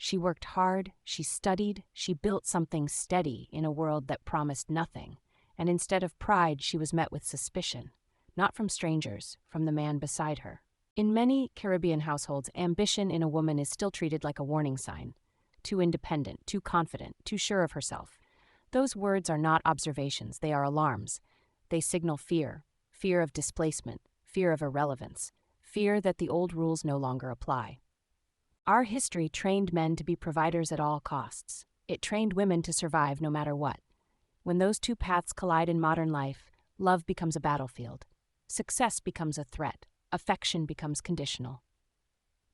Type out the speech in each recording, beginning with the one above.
She worked hard, she studied, she built something steady in a world that promised nothing, and instead of pride, she was met with suspicion, not from strangers, from the man beside her. In many Caribbean households, ambition in a woman is still treated like a warning sign. Too independent, too confident, too sure of herself. Those words are not observations, they are alarms. They signal fear, fear of displacement, fear of irrelevance, fear that the old rules no longer apply. Our history trained men to be providers at all costs. It trained women to survive no matter what. When those two paths collide in modern life, love becomes a battlefield. Success becomes a threat. Affection becomes conditional.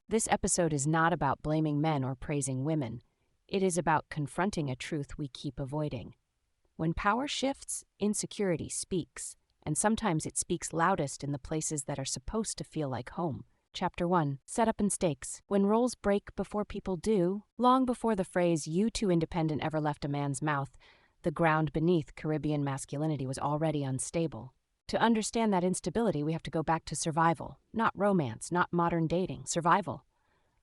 This episode is not about blaming men or praising women. It is about confronting a truth we keep avoiding. When power shifts, insecurity speaks, and sometimes it speaks loudest in the places that are supposed to feel like home. Chapter 1. Setup and Stakes. When roles break before people do, long before the phrase "you too independent" ever left a man's mouth, the ground beneath Caribbean masculinity was already unstable. To understand that instability, we have to go back to survival, not romance, not modern dating, survival.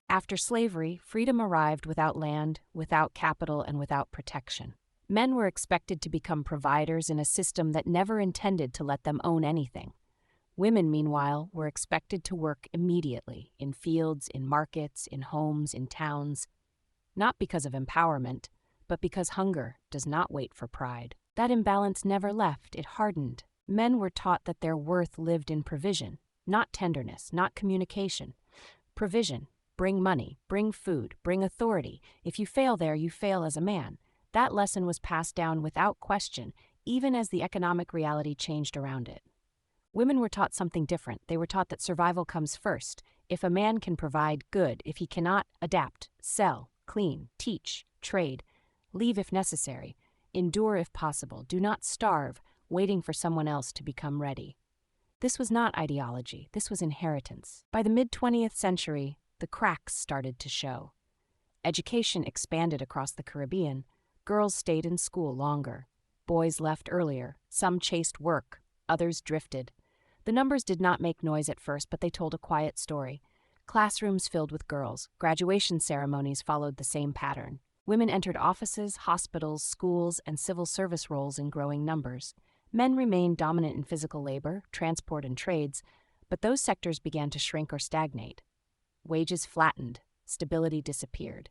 After slavery, freedom arrived without land, without capital, and without protection. Men were expected to become providers in a system that never intended to let them own anything. Women, meanwhile, were expected to work immediately, in fields, in markets, in homes, in towns, not because of empowerment, but because hunger does not wait for pride. That imbalance never left, it hardened. Men were taught that their worth lived in provision, not tenderness, not communication. Provision, bring money, bring food, bring authority. If you fail there, you fail as a man. That lesson was passed down without question, even as the economic reality changed around it. Women were taught something different. They were taught that survival comes first. If a man can provide, good. If he cannot, adapt, sell, clean, teach, trade, leave if necessary, endure if possible. Do not starve, waiting for someone else to become ready. This was not ideology. This was inheritance. By the mid-20th century, the cracks started to show. Education expanded across the Caribbean. Girls stayed in school longer. Boys left earlier. Some chased work. Others drifted. The numbers did not make noise at first, but they told a quiet story. Classrooms filled with girls. Graduation ceremonies followed the same pattern. Women entered offices, hospitals, schools, and civil service roles in growing numbers. Men remained dominant in physical labor, transport, and trades, but those sectors began to shrink or stagnate. Wages flattened. Stability disappeared.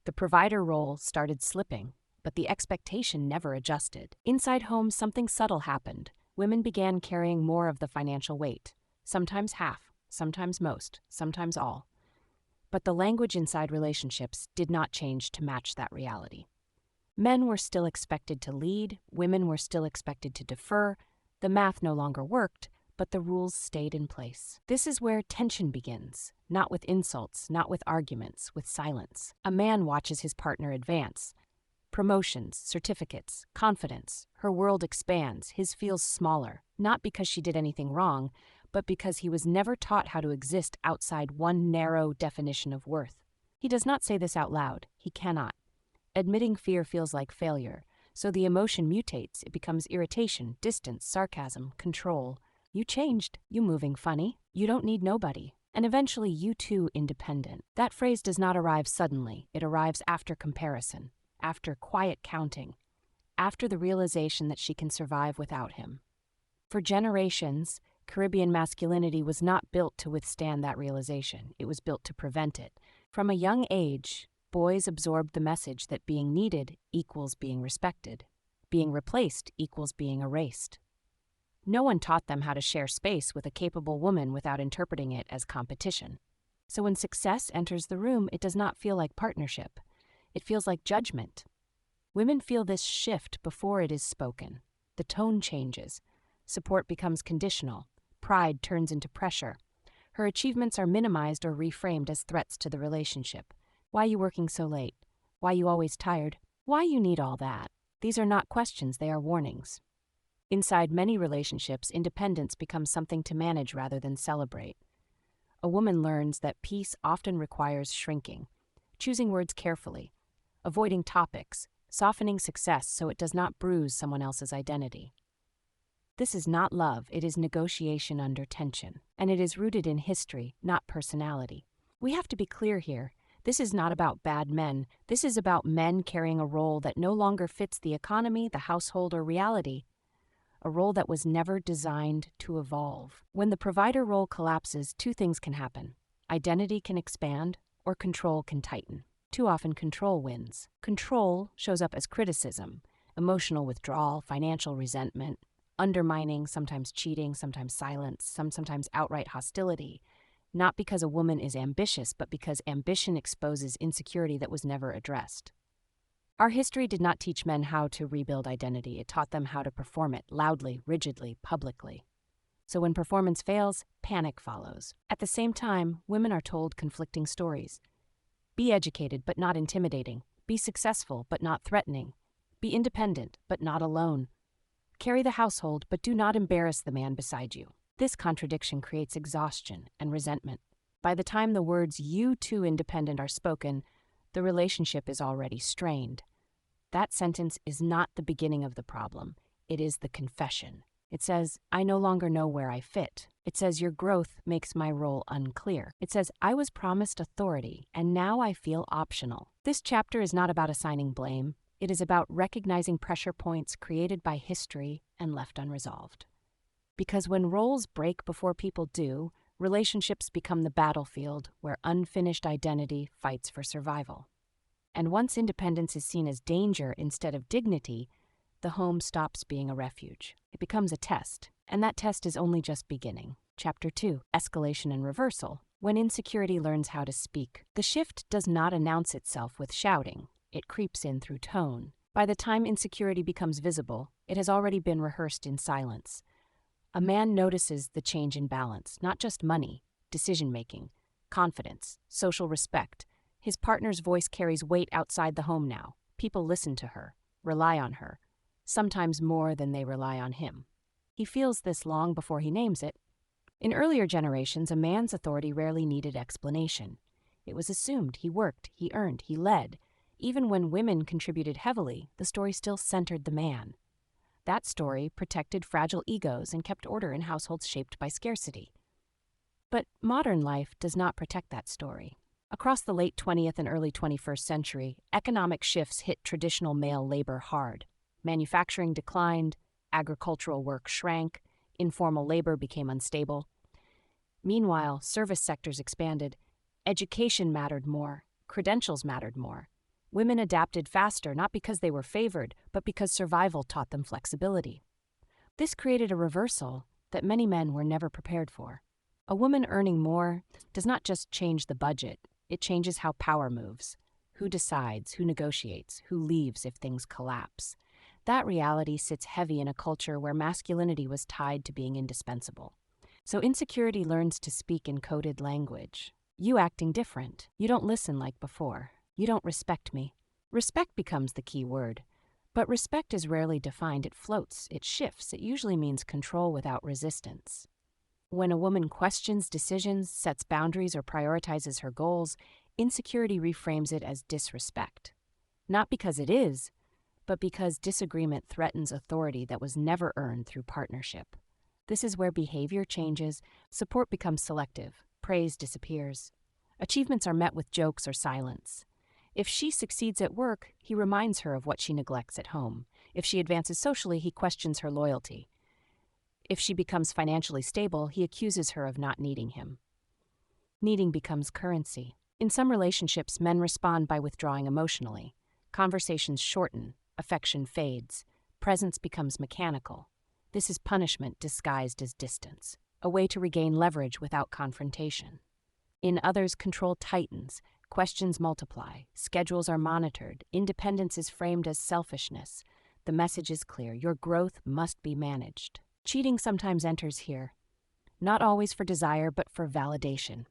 The provider role started slipping, but the expectation never adjusted. Inside homes, something subtle happened. Women began carrying more of the financial weight, sometimes half, sometimes most, sometimes all. But the language inside relationships did not change to match that reality. Men were still expected to lead, women were still expected to defer. The math no longer worked, but the rules stayed in place. This is where tension begins, not with insults, not with arguments, with silence. A man watches his partner advance. Promotions, certificates, confidence. Her world expands, his feels smaller, not because she did anything wrong, but because he was never taught how to exist outside one narrow definition of worth. He does not say this out loud. He cannot. Admitting fear feels like failure, so the emotion mutates. It becomes irritation, distance, sarcasm, control. You changed. You moving funny. You don't need nobody. And eventually, you too independent. That phrase does not arrive suddenly. It arrives after comparison, after quiet counting, after the realization that she can survive without him. For generations, Caribbean masculinity was not built to withstand that realization. It was built to prevent it. From a young age, boys absorbed the message that being needed equals being respected. Being replaced equals being erased. No one taught them how to share space with a capable woman without interpreting it as competition. So when success enters the room, it does not feel like partnership. It feels like judgment. Women feel this shift before it is spoken. The tone changes. Support becomes conditional. Pride turns into pressure. Her achievements are minimized or reframed as threats to the relationship. Why you working so late? Why you always tired? Why you need all that? These are not questions, they are warnings. Inside many relationships, independence becomes something to manage rather than celebrate. A woman learns that peace often requires shrinking, choosing words carefully, avoiding topics, softening success so it does not bruise someone else's identity. This is not love, it is negotiation under tension, and it is rooted in history, not personality. We have to be clear here. This is not about bad men. This is about men carrying a role that no longer fits the economy, the household, or reality. A role that was never designed to evolve. When the provider role collapses, two things can happen. Identity can expand, or control can tighten. Too often, control wins. Control shows up as criticism, emotional withdrawal, financial resentment, undermining, sometimes cheating, sometimes silence, sometimes outright hostility. Not because a woman is ambitious, but because ambition exposes insecurity that was never addressed. Our history did not teach men how to rebuild identity. It taught them how to perform it loudly, rigidly, publicly. So when performance fails, panic follows. At the same time, women are told conflicting stories. Be educated, but not intimidating. Be successful, but not threatening. Be independent, but not alone. Carry the household, but do not embarrass the man beside you. This contradiction creates exhaustion and resentment. By the time the words "you too independent" are spoken, the relationship is already strained. That sentence is not the beginning of the problem. It is the confession. It says, "I no longer know where I fit." It says, "Your growth makes my role unclear." It says, "I was promised authority, and now I feel optional." This chapter is not about assigning blame. It is about recognizing pressure points created by history and left unresolved. Because when roles break before people do, relationships become the battlefield where unfinished identity fights for survival. And once independence is seen as danger instead of dignity, the home stops being a refuge. It becomes a test, and that test is only just beginning. Chapter 2, Escalation and Reversal. When insecurity learns how to speak, the shift does not announce itself with shouting. It creeps in through tone. By the time insecurity becomes visible, it has already been rehearsed in silence. A man notices the change in balance, not just money, decision-making, confidence, social respect. His partner's voice carries weight outside the home now. People listen to her, rely on her, sometimes more than they rely on him. He feels this long before he names it. In earlier generations, a man's authority rarely needed explanation. It was assumed he worked, he earned, he led. Even when women contributed heavily, the story still centered the man. That story protected fragile egos and kept order in households shaped by scarcity. But modern life does not protect that story. Across the late 20th and early 21st century, economic shifts hit traditional male labor hard. Manufacturing declined, agricultural work shrank, informal labor became unstable. Meanwhile, service sectors expanded. Education mattered more, credentials mattered more. Women adapted faster, not because they were favored, but because survival taught them flexibility. This created a reversal that many men were never prepared for. A woman earning more does not just change the budget, it changes how power moves. Who decides, who negotiates, who leaves if things collapse. That reality sits heavy in a culture where masculinity was tied to being indispensable. So insecurity learns to speak in coded language. You acting different. You don't listen like before. You don't respect me. Respect becomes the key word. But respect is rarely defined. It floats, it shifts. It usually means control without resistance. When a woman questions decisions, sets boundaries, or prioritizes her goals, insecurity reframes it as disrespect. Not because it is, but because disagreement threatens authority that was never earned through partnership. This is where behavior changes, support becomes selective, praise disappears. Achievements are met with jokes or silence. If she succeeds at work, he reminds her of what she neglects at home. If she advances socially, he questions her loyalty. If she becomes financially stable, he accuses her of not needing him. Needing becomes currency. In some relationships, men respond by withdrawing emotionally. Conversations shorten, affection fades, presence becomes mechanical. This is punishment disguised as distance, a way to regain leverage without confrontation. In others, control tightens, questions multiply, schedules are monitored, independence is framed as selfishness. The message is clear: your growth must be managed. Cheating sometimes enters here, not always for desire, but for validation.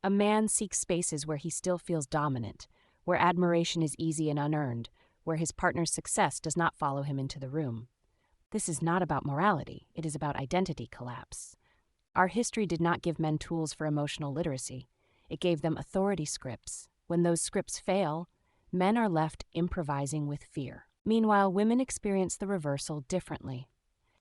A man seeks spaces where he still feels dominant, where admiration is easy and unearned, where his partner's success does not follow him into the room. This is not about morality, it is about identity collapse. Our history did not give men tools for emotional literacy. It gave them authority scripts. When those scripts fail, men are left improvising with fear. Meanwhile, women experience the reversal differently.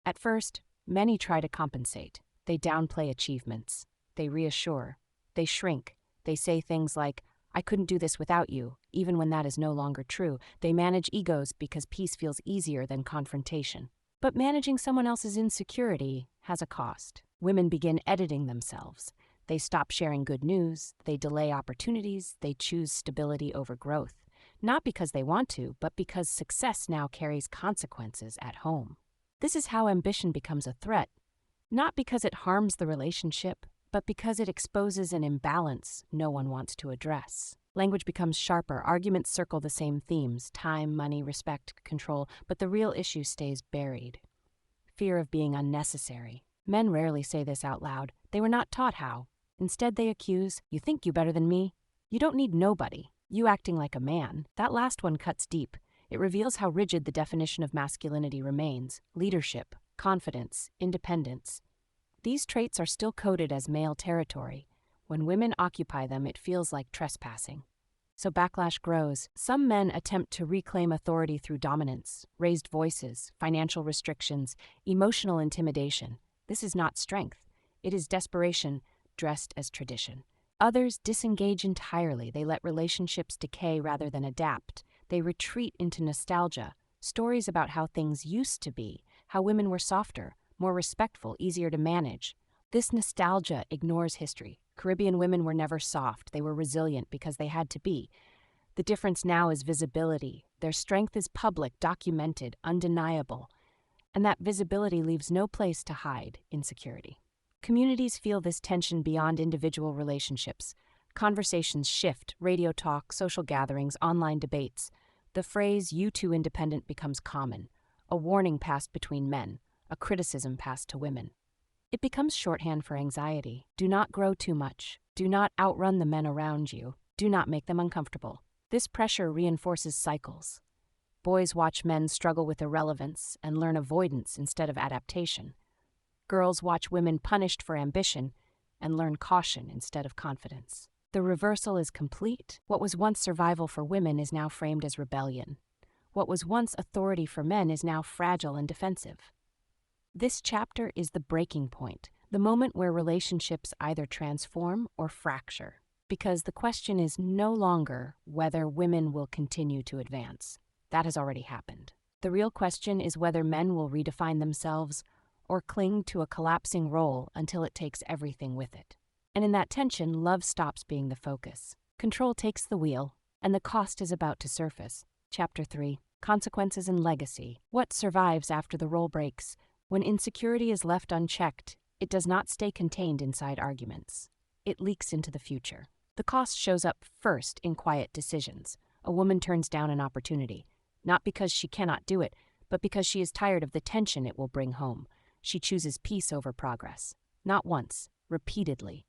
At first, many try to compensate. They downplay achievements. They reassure. They shrink. They say things like, I couldn't do this without you, even when that is no longer true. They manage egos because peace feels easier than confrontation. But managing someone else's insecurity has a cost. Women begin editing themselves. They stop sharing good news, they delay opportunities, they choose stability over growth. Not because they want to, but because success now carries consequences at home. This is how ambition becomes a threat, not because it harms the relationship, but because it exposes an imbalance no one wants to address. Language becomes sharper, arguments circle the same themes: time, money, respect, control, but the real issue stays buried. Fear of being unnecessary. Men rarely say this out loud. They were not taught how. Instead, they accuse, "You think you better than me? You don't need nobody. You acting like a man." That last one cuts deep. It reveals how rigid the definition of masculinity remains: leadership, confidence, independence. These traits are still coded as male territory. When women occupy them, it feels like trespassing. So backlash grows. Some men attempt to reclaim authority through dominance, raised voices, financial restrictions, emotional intimidation. This is not strength. It is desperation dressed as tradition. Others disengage entirely. They let relationships decay rather than adapt. They retreat into nostalgia, stories about how things used to be, how women were softer, more respectful, easier to manage. This nostalgia ignores history. Caribbean women were never soft. They were resilient because they had to be. The difference now is visibility. Their strength is public, documented, undeniable. And that visibility leaves no place to hide insecurity. Communities feel this tension beyond individual relationships. Conversations shift: radio talk, social gatherings, online debates. The phrase "you too independent" becomes common, a warning passed between men, a criticism passed to women. It becomes shorthand for anxiety. Do not grow too much. Do not outrun the men around you. Do not make them uncomfortable. This pressure reinforces cycles. Boys watch men struggle with irrelevance and learn avoidance instead of adaptation. Girls watch women punished for ambition and learn caution instead of confidence. The reversal is complete. What was once survival for women is now framed as rebellion. What was once authority for men is now fragile and defensive. This chapter is the breaking point, the moment where relationships either transform or fracture, because the question is no longer whether women will continue to advance. That has already happened. The real question is whether men will redefine themselves or cling to a collapsing role until it takes everything with it. And in that tension, love stops being the focus. Control takes the wheel, and the cost is about to surface. Chapter 3. Consequences and Legacy. What survives after the role breaks? When insecurity is left unchecked, it does not stay contained inside arguments. It leaks into the future. The cost shows up first in quiet decisions. A woman turns down an opportunity, not because she cannot do it, but because she is tired of the tension it will bring home. She chooses peace over progress. Not once, repeatedly.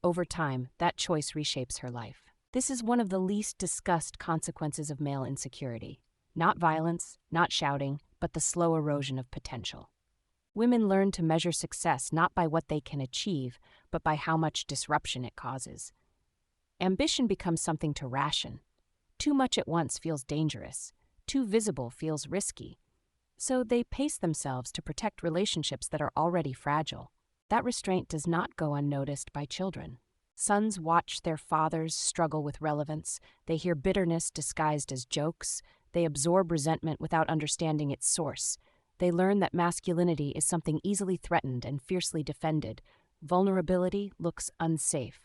Over time, that choice reshapes her life. This is one of the least discussed consequences of male insecurity. Not violence, not shouting, but the slow erosion of potential. Women learn to measure success not by what they can achieve, but by how much disruption it causes. Ambition becomes something to ration. Too much at once feels dangerous. Too visible feels risky. So they pace themselves to protect relationships that are already fragile. That restraint does not go unnoticed by children. Sons watch their fathers struggle with relevance. They hear bitterness disguised as jokes. They absorb resentment without understanding its source. They learn that masculinity is something easily threatened and fiercely defended. Vulnerability looks unsafe.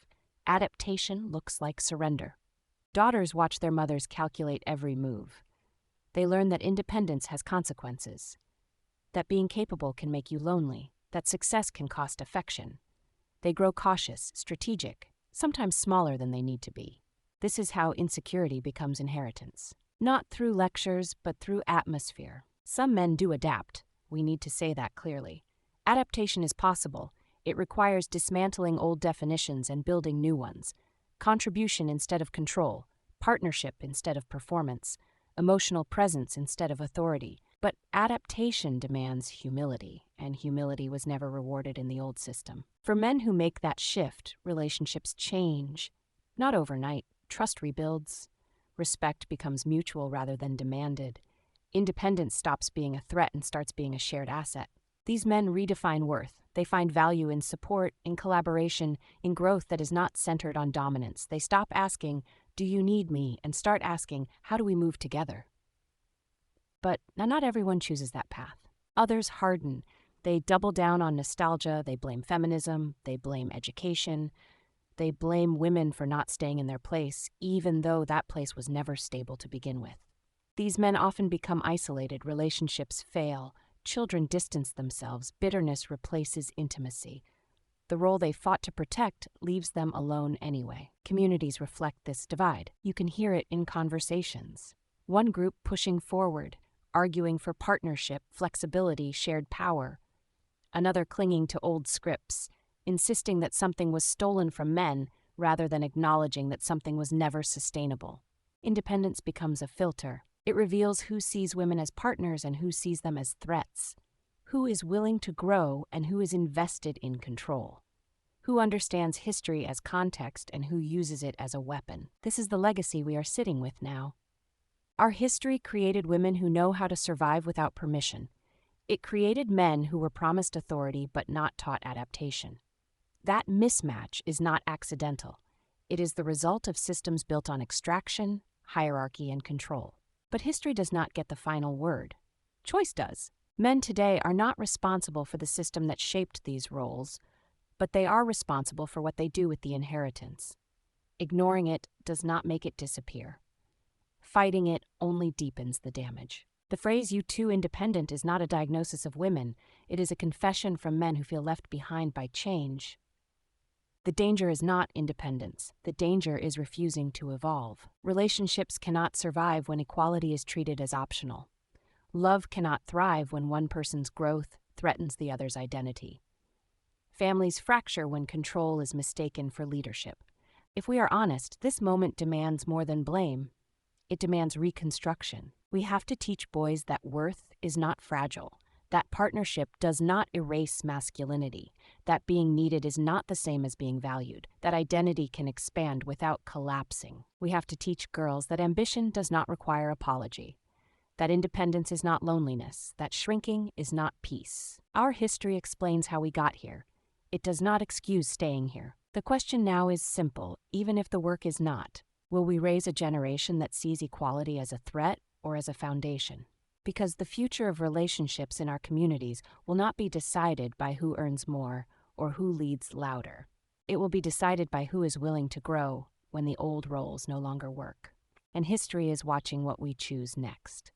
Adaptation looks like surrender. Daughters watch their mothers calculate every move. They learn that independence has consequences, that being capable can make you lonely, that success can cost affection. They grow cautious, strategic, sometimes smaller than they need to be. This is how insecurity becomes inheritance. Not through lectures, but through atmosphere. Some men do adapt. We need to say that clearly. Adaptation is possible. It requires dismantling old definitions and building new ones. Contribution instead of control, partnership instead of performance, emotional presence instead of authority. But adaptation demands humility, and humility was never rewarded in the old system. For men who make that shift, relationships change. Not overnight. Trust rebuilds. Respect becomes mutual rather than demanded. Independence stops being a threat and starts being a shared asset. These men redefine worth. They find value in support, in collaboration, in growth that is not centered on dominance. They stop asking, "Do you need me?" and start asking, "How do we move together?" But not everyone chooses that path. Others harden. They double down on nostalgia, they blame feminism, they blame education, they blame women for not staying in their place, even though that place was never stable to begin with. These men often become isolated, relationships fail, children distance themselves, bitterness replaces intimacy. The role they fought to protect leaves them alone anyway. Communities reflect this divide. You can hear it in conversations. One group pushing forward, arguing for partnership, flexibility, shared power. Another clinging to old scripts, insisting that something was stolen from men rather than acknowledging that something was never sustainable. Independence becomes a filter. It reveals who sees women as partners and who sees them as threats, who is willing to grow and who is invested in control, who understands history as context and who uses it as a weapon. This is the legacy we are sitting with now. Our history created women who know how to survive without permission. It created men who were promised authority but not taught adaptation. That mismatch is not accidental. It is the result of systems built on extraction, hierarchy, and control. But history does not get the final word. Choice does. Men today are not responsible for the system that shaped these roles, but they are responsible for what they do with the inheritance. Ignoring it does not make it disappear. Fighting it only deepens the damage. The phrase "you too independent" is not a diagnosis of women. It is a confession from men who feel left behind by change. The danger is not independence. The danger is refusing to evolve. Relationships cannot survive when equality is treated as optional. Love cannot thrive when one person's growth threatens the other's identity. Families fracture when control is mistaken for leadership. If we are honest, this moment demands more than blame. It demands reconstruction. We have to teach boys that worth is not fragile, that partnership does not erase masculinity, that being needed is not the same as being valued, that identity can expand without collapsing. We have to teach girls that ambition does not require apology, that independence is not loneliness, that shrinking is not peace. Our history explains how we got here. It does not excuse staying here. The question now is simple, even if the work is not. Will we raise a generation that sees equality as a threat or as a foundation? Because the future of relationships in our communities will not be decided by who earns more or who leads louder. It will be decided by who is willing to grow when the old roles no longer work. And history is watching what we choose next.